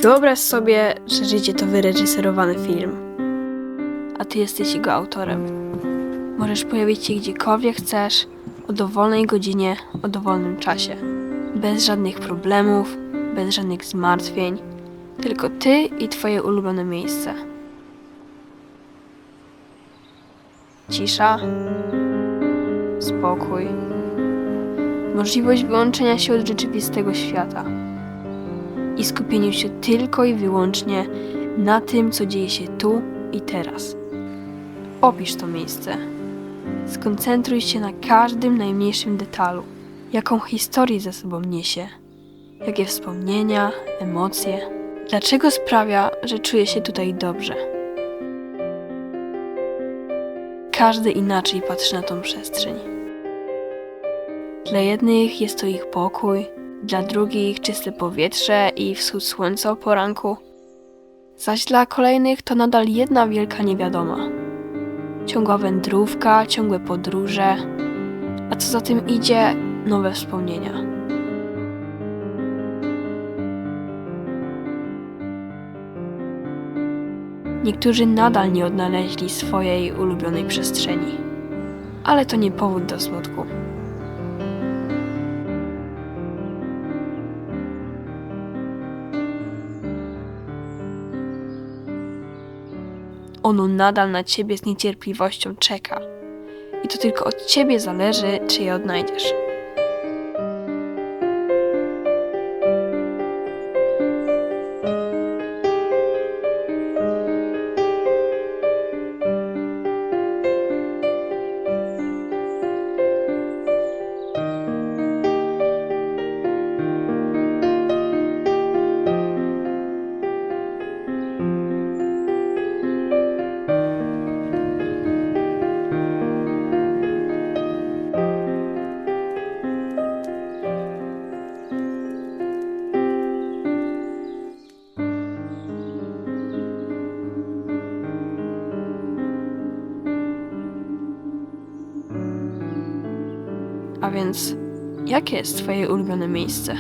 Wyobraź sobie, że życie to wyreżyserowany film, a ty jesteś jego autorem. Możesz pojawić się gdziekolwiek chcesz, o dowolnej godzinie, o dowolnym czasie. Bez żadnych problemów, bez żadnych zmartwień, tylko ty i twoje ulubione miejsce. Cisza, spokój, możliwość wyłączenia się od rzeczywistego świata i skupieniu się tylko i wyłącznie na tym, co dzieje się tu i teraz. Opisz to miejsce. Skoncentruj się na każdym najmniejszym detalu. Jaką historię ze sobą niesie? Jakie wspomnienia, emocje? Dlaczego sprawia, że czuję się tutaj dobrze? Każdy inaczej patrzy na tą przestrzeń. Dla jednych jest to ich pokój, dla drugich czyste powietrze i wschód słońca o poranku, zaś dla kolejnych to nadal jedna wielka niewiadoma. Ciągła wędrówka, ciągłe podróże, a co za tym idzie, nowe wspomnienia. Niektórzy nadal nie odnaleźli swojej ulubionej przestrzeni, ale to nie powód do smutku. Ono nadal na ciebie z niecierpliwością czeka. I to tylko od ciebie zależy, czy je odnajdziesz. A więc, jakie jest twoje ulubione miejsce?